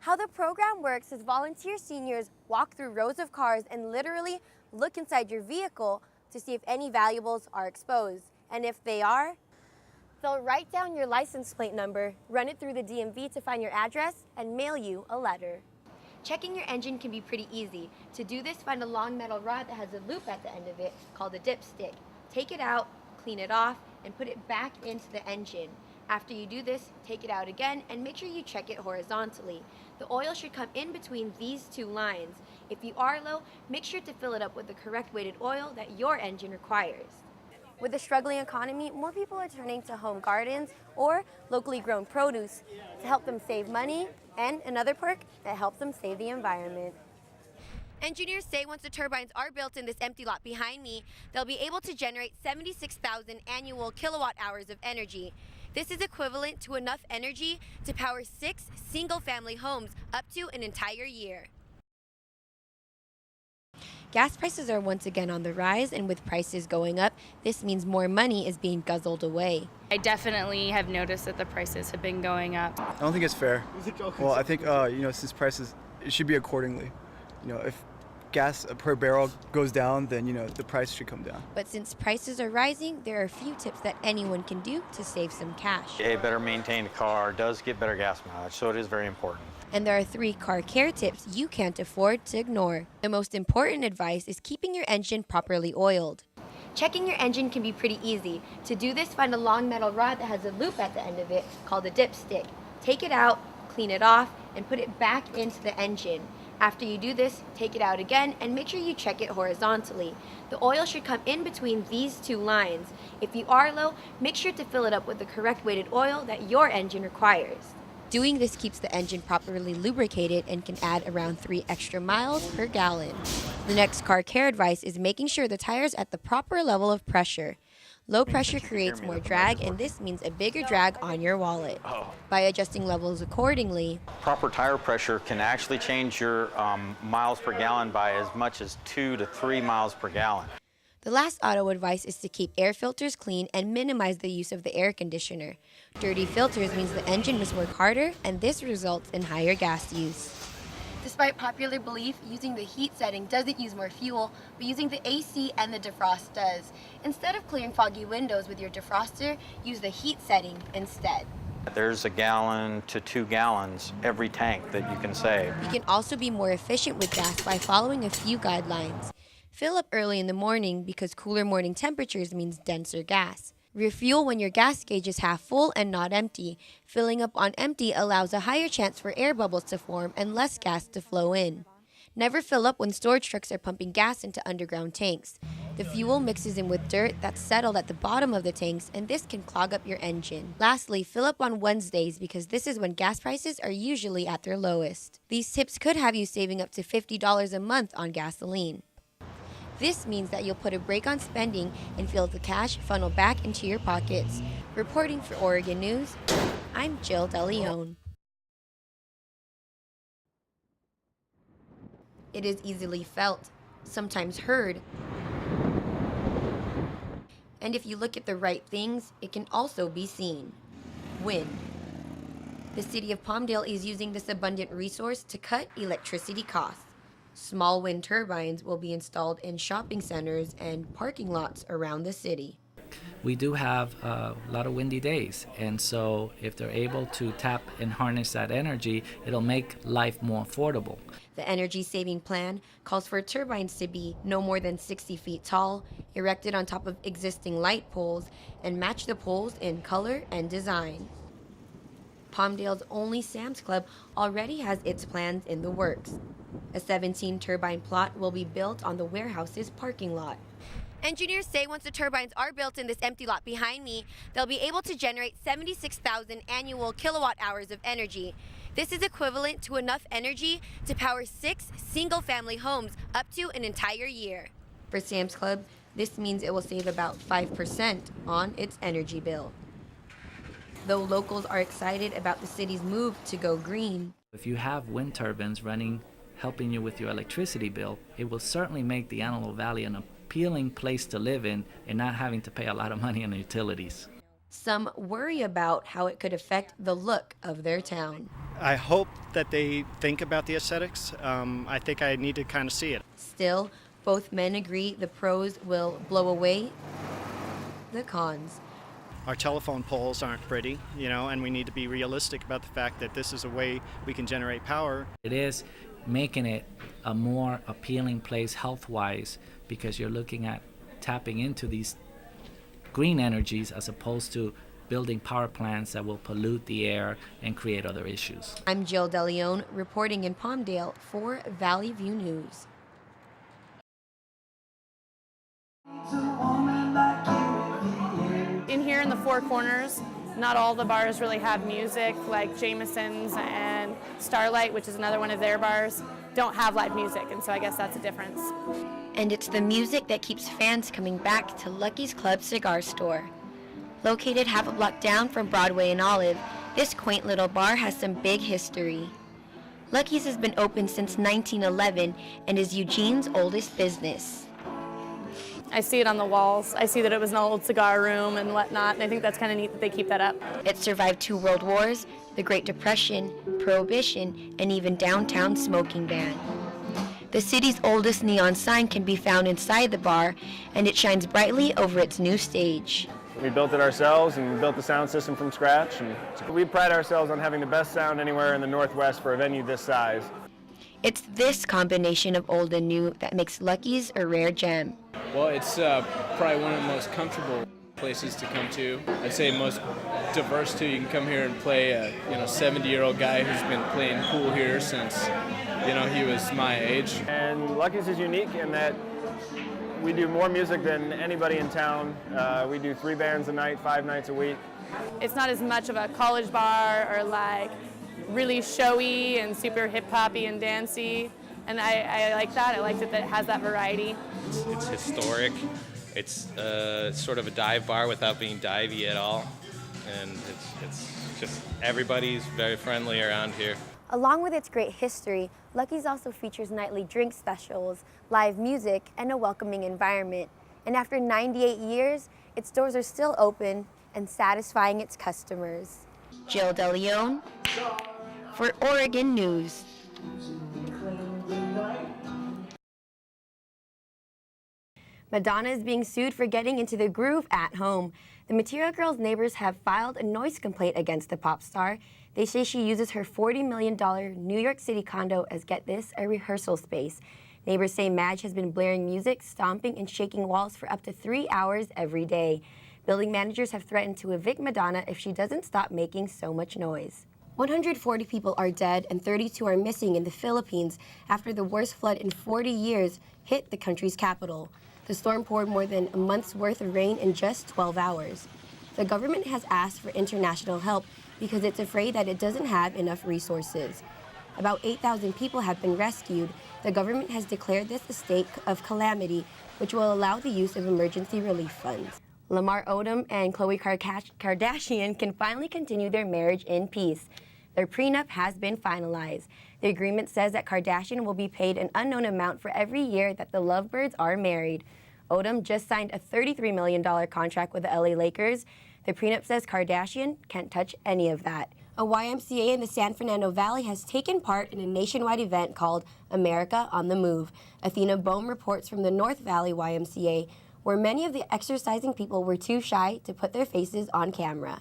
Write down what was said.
How the program works is volunteer seniors walk through rows of cars and literally look inside your vehicle to see if any valuables are exposed. And if they are, they'll write down your license plate number, run it through the DMV to find your address, and mail you a letter. Checking your engine can be pretty easy. To do this, find a long metal rod that has a loop at the end of it called a dipstick. Take it out, clean it off, and put it back into the engine. After you do this, take it out again and make sure you check it horizontally. The oil should come in between these two lines. If you are low, make sure to fill it up with the correct weighted oil that your engine requires. With the struggling economy, more people are turning to home gardens or locally grown produce to help them save money, and another perk that helps them save the environment. Engineers say once the turbines are built in this empty lot behind me, they'll be able to generate 76,000 annual kilowatt hours of energy. This is equivalent to enough energy to power 6 single-family homes up to an entire year. Gas prices are once again on the rise, and with prices going up, this means more money is being guzzled away. I definitely have noticed that the prices have been going up. I don't think it's fair. Well, I think since prices, it should be accordingly. If gas per barrel goes down, then the price should come down. But since prices are rising, there are a few tips that anyone can do to save some cash. A better maintained car does get better gas mileage, so it is very important. And there are 3 car care tips you can't afford to ignore. The most important advice is keeping your engine properly oiled. Checking your engine can be pretty easy. To do this, find a long metal rod that has a loop at the end of it called a dipstick. Take it out, clean it off, and put it back into the engine. After you do this, take it out again and make sure you check it horizontally. The oil should come in between these two lines. If you are low, make sure to fill it up with the correct weighted oil that your engine requires. Doing this keeps the engine properly lubricated and can add around 3 extra miles per gallon. The next car care advice is making sure the tire's at the proper level of pressure. Low pressure creates more drag, and this means a bigger drag on your wallet. By adjusting levels accordingly, Proper tire pressure can actually change your miles per gallon by as much as 2 to 3 miles per gallon. the last auto advice is to keep air filters clean and minimize the use of the air conditioner. Dirty filters means the engine must work harder, and this results in higher gas use. Despite popular belief, using the heat setting doesn't use more fuel, but using the AC and the defrost does. Instead of clearing foggy windows with your defroster, use the heat setting instead. There's 1 gallon to 2 gallons every tank that you can save. You can also be more efficient with gas by following a few guidelines. Fill up early in the morning because cooler morning temperatures means denser gas. Refuel when your gas gauge is half full and not empty. Filling up on empty allows a higher chance for air bubbles to form and less gas to flow in. Never fill up when storage trucks are pumping gas into underground tanks. The fuel mixes in with dirt that's settled at the bottom of the tanks, and this can clog up your engine. Lastly, fill up on Wednesdays because this is when gas prices are usually at their lowest. These tips could have you saving up to $50 a month on gasoline. This means that you'll put a brake on spending and feel the cash funnel back into your pockets. Reporting for Oregon News, I'm Jill DeLeon. It is easily felt, sometimes heard. And if you look at the right things, it can also be seen. Wind. The city of Palmdale is using this abundant resource to cut electricity costs. Small wind turbines will be installed in shopping centers and parking lots around the city. We do have a lot of windy days, and so if they're able to tap and harness that energy, it'll make life more affordable. The energy saving plan calls for turbines to be no more than 60 feet tall, erected on top of existing light poles, and match the poles in color and design. Palmdale's only Sam's Club already has its plans in the works. A 17-turbine plot will be built on the warehouse's parking lot. Engineers say once the turbines are built in this empty lot behind me, they'll be able to generate 76,000 annual kilowatt hours of energy. This is equivalent to enough energy to power 6 single-family homes up to an entire year. For Sam's Club, this means it will save about 5% on its energy bill. Though locals are excited about the city's move to go green, If you have wind turbines running, helping you with your electricity bill, it will certainly make the Antelope Valley an appealing place to live in and not having to pay a lot of money on utilities. Some worry about how it could affect the look of their town. I hope that they think about the aesthetics. I think I need to kind of see it. Still, both men agree the pros will blow away the cons. Our telephone poles aren't pretty, and we need to be realistic about the fact that this is a way we can generate power. It is making it a more appealing place health-wise, because you're looking at tapping into these green energies as opposed to building power plants that will pollute the air and create other issues. I'm Jill DeLeon reporting in Palmdale for Valley View News. In here in the Four Corners, not all the bars really have music, like Jameson's and Starlight, which is another one of their bars, don't have live music, and so I guess that's a difference. And it's the music that keeps fans coming back to Lucky's Club Cigar Store. Located half a block down from Broadway and Olive, this quaint little bar has some big history. Lucky's has been open since 1911 and is Eugene's oldest business. I see it on the walls. I see that it was an old cigar room and whatnot, and I think that's kind of neat that they keep that up. It survived 2 world wars, the Great Depression, Prohibition, and even downtown smoking ban. The city's oldest neon sign can be found inside the bar, and it shines brightly over its new stage. We built it ourselves, and we built the sound system from scratch. And we pride ourselves on having the best sound anywhere in the Northwest for a venue this size. It's this combination of old and new that makes Lucky's a rare gem. Well, it's probably one of the most comfortable places to come to. I'd say most diverse too. You can come here and play a 70-year-old guy who's been playing pool here since he was my age. And Lucky's is unique in that we do more music than anybody in town. We do 3 bands a night, 5 nights a week. It's not as much of a college bar or like really showy and super hip-hoppy and dancey, and I like that. I like that it has that variety. It's historic. It's sort of a dive bar without being divey at all, and it's just everybody's very friendly around here. Along with its great history, Lucky's also features nightly drink specials, live music, and a welcoming environment. And after 98 years, its doors are still open and satisfying its customers. Jill DeLeon for Oregon News. Madonna is being sued for getting into the groove at home. The Material Girl's neighbors have filed a noise complaint against the pop star. They say she uses her $40 million New York City condo as, get this, a rehearsal space. Neighbors say Madge has been blaring music, stomping, and shaking walls for up to 3 hours every day. Building managers have threatened to evict Madonna if she doesn't stop making so much noise. 140 people are dead and 32 are missing in the Philippines after the worst flood in 40 years hit the country's capital. The storm poured more than a month's worth of rain in just 12 hours. The government has asked for international help because it's afraid that it doesn't have enough resources. About 8,000 people have been rescued. The government has declared this a state of calamity, which will allow the use of emergency relief funds. Lamar Odom and Khloe Kardashian can finally continue their marriage in peace. Their prenup has been finalized. The agreement says that Kardashian will be paid an unknown amount for every year that the lovebirds are married. Odom just signed a $33 million contract with the LA Lakers. The prenup says Kardashian can't touch any of that. A YMCA in the San Fernando Valley has taken part in a nationwide event called America on the Move. Athena Bohm reports from the North Valley YMCA, where many of the exercising people were too shy to put their faces on camera.